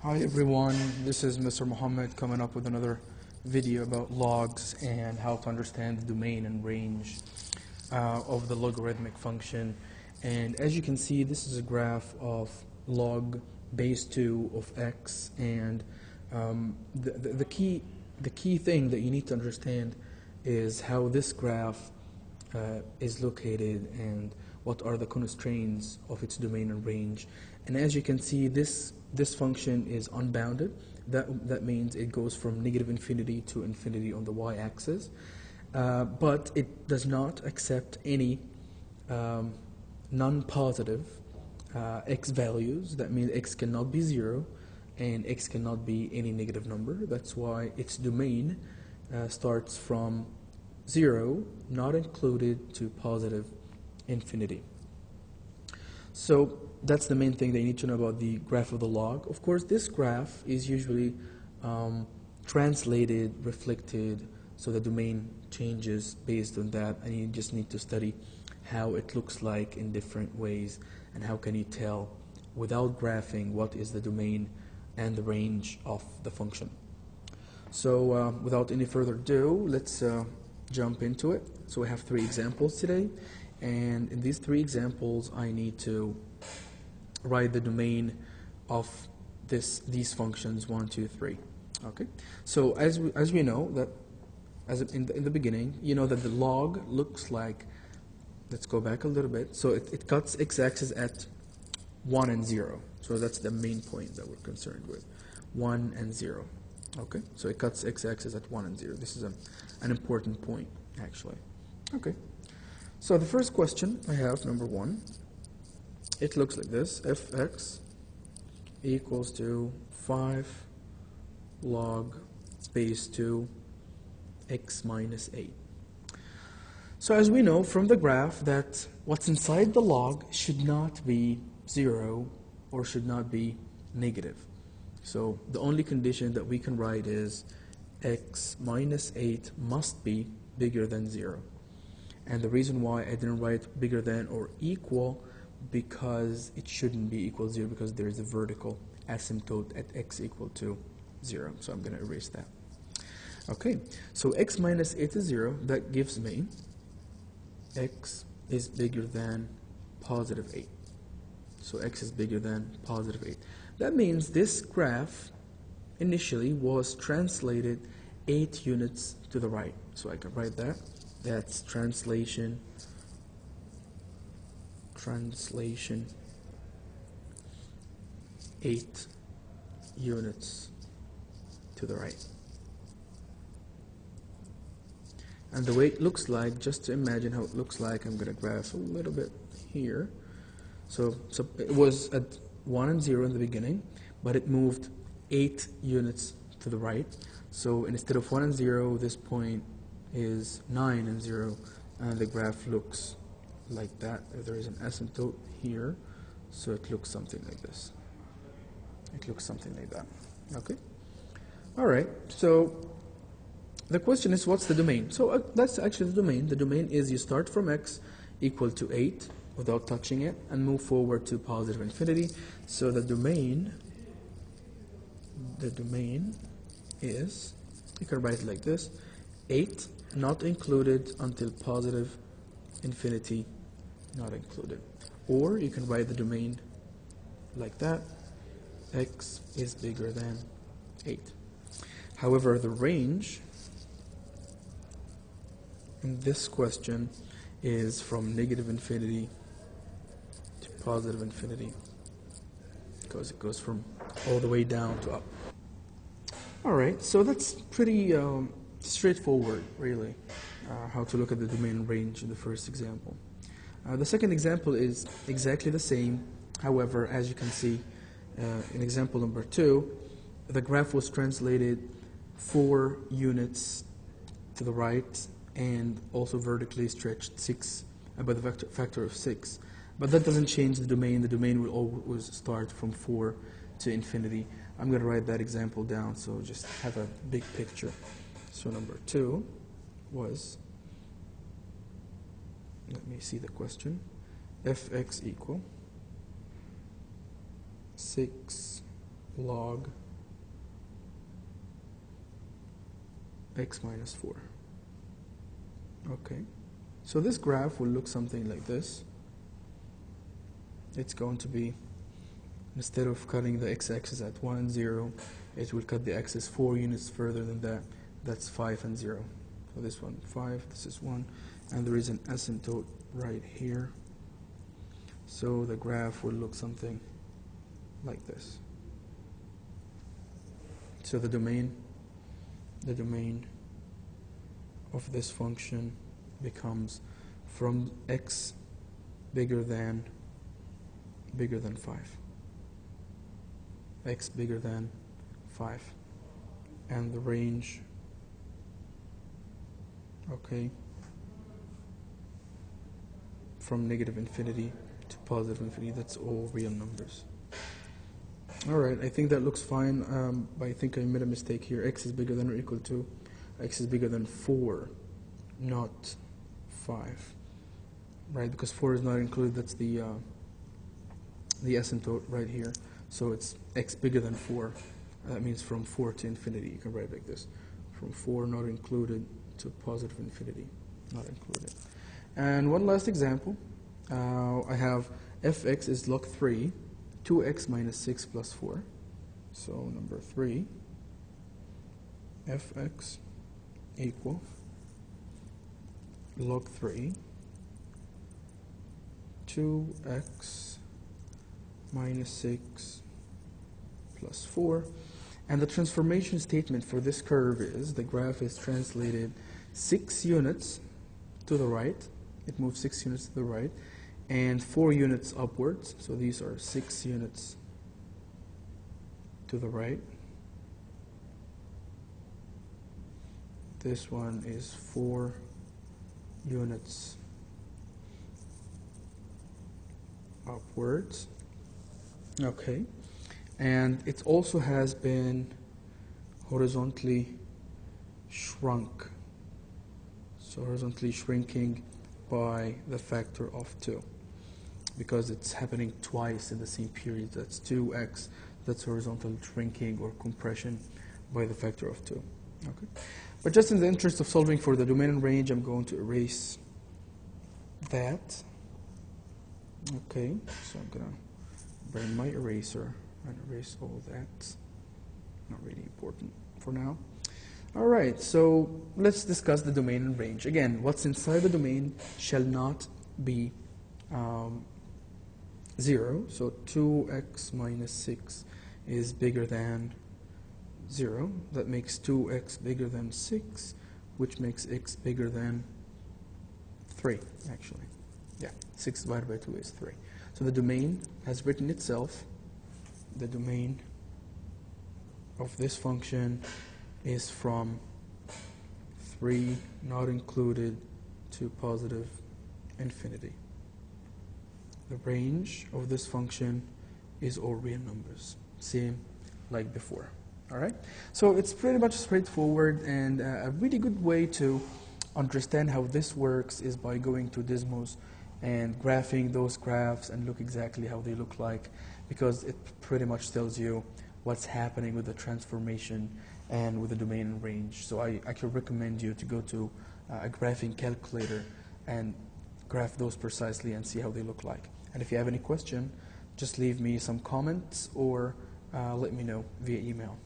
Hi everyone, this is Mr. Muhammad coming up with another video about logs and how to understand the domain and range of the logarithmic function. And as you can see, this is a graph of log base 2 of x, and the key thing that you need to understand is how this graph is located and what are the constraints of its domain and range. And as you can see, this function is unbounded. That means it goes from negative infinity to infinity on the y-axis, but it does not accept any non-positive x values. That means x cannot be 0 and x cannot be any negative number. That's why its domain starts from 0, not included, to positive infinity. So that's the main thing that you need to know about the graph of the log. Of course, this graph is usually translated, reflected, so the domain changes based on that, and you just need to study how it looks like in different ways and how can you tell without graphing what is the domain and the range of the function. So without any further ado, let's jump into it. So we have 3 examples today, and in these 3 examples I need to write the domain of these functions 1, 2, 3. Okay, so as we know that in the beginning, you know that the log looks like, let's go back a little bit, so it cuts x-axis at 1 and 0. So that's the main point that we're concerned with, 1 and 0. Okay, so it cuts x-axis at 1 and 0. This is an important point, actually. Okay, so the first question I have, number 1, it looks like this: fx equals to 5 log base 2 x minus 8. So as we know from the graph that what's inside the log should not be 0 or should not be negative. So the only condition that we can write is x minus 8 must be bigger than 0. And the reason why I didn't write bigger than or equal, because it shouldn't be equal to 0, because there is a vertical asymptote at x equal to 0. So I'm going to erase that. Okay, so x minus 8 is 0. That gives me x is bigger than positive 8. So x is bigger than positive 8. That means this graph initially was translated 8 units to the right. So I can write that. That's translation 8 units to the right. And the way it looks like, just to imagine how it looks like, I'm going to graph a little bit here. So it was at 1 and 0 in the beginning, but it moved 8 units to the right. So instead of 1 and 0, this point is 9 and 0, and the graph looks like that. There is an asymptote here, so it looks something like this. It looks something like that. Okay? All right, so the question is, what's the domain? So that's actually the domain. The domain is you start from x equal to 8 without touching it and move forward to positive infinity. So the domain is, you can write it like this: 8 not included until positive infinity not included. Or you can write the domain like that: x is bigger than 8. However, the range in this question is from negative infinity to positive infinity, because it goes from all the way down to up. Alright, so that's pretty straightforward, really, how to look at the domain and range in the first example. The second example is exactly the same. However, as you can see in example number 2, the graph was translated 4 units to the right and also vertically stretched 6 by the factor of 6. But that doesn't change the domain. The domain will always start from 4 to infinity. I'm going to write that example down so just have a big picture. So number 2 was, let me see the question, fx equal 6 log x minus 4. Okay, so this graph will look something like this. It's going to be, instead of cutting the x-axis at 1 and 0, it will cut the axis 4 units further than that. That's 5 and 0. So this one 5, this is 1, and there is an asymptote right here. So the graph will look something like this. So the domain of this function becomes from x bigger than 5. X bigger than 5. And the range, okay, from negative infinity to positive infinity, that's all real numbers. Alright, I think that looks fine, but I think I made a mistake here. X is bigger than or equal to, x is bigger than 4, not 5. Right, because 4 is not included, that's the asymptote right here. So it's x bigger than 4. That means from 4 to infinity. You can write it like this. From 4 not included to positive infinity, not included. And one last example. I have fx is log 3, 2x minus 6 plus 4. So number 3, fx equal log 3, 2x minus 6 plus 4. And the transformation statement for this curve is the graph is translated 6 units to the right. It moves 6 units to the right and 4 units upwards. So these are 6 units to the right. This one is 4 units upwards. Okay. And it also has been horizontally shrunk. So horizontally shrinking by the factor of 2. Because it's happening twice in the same period. That's 2x. That's horizontal shrinking or compression by the factor of 2. Okay. But just in the interest of solving for the domain and range, I'm going to erase that. Okay, so I'm going to bring my eraser and erase all that. Not really important for now. All right, so let's discuss the domain and range. Again, what's inside the domain shall not be 0. So 2x minus 6 is bigger than 0. That makes 2x bigger than 6, which makes x bigger than 3, actually. Yeah, 6 divided by 2 is 3. So the domain has written itself. The domain of this function is from 3 not included to positive infinity. The range of this function is all real numbers, same like before. All right, so it's pretty much straightforward, and a really good way to understand how this works is by going to Desmos and graphing those graphs and look exactly how they look like, because it pretty much tells you what's happening with the transformation and with the domain and range. So I actually recommend you to go to a graphing calculator and graph those precisely and see how they look like. And if you have any question, just leave me some comments or let me know via email.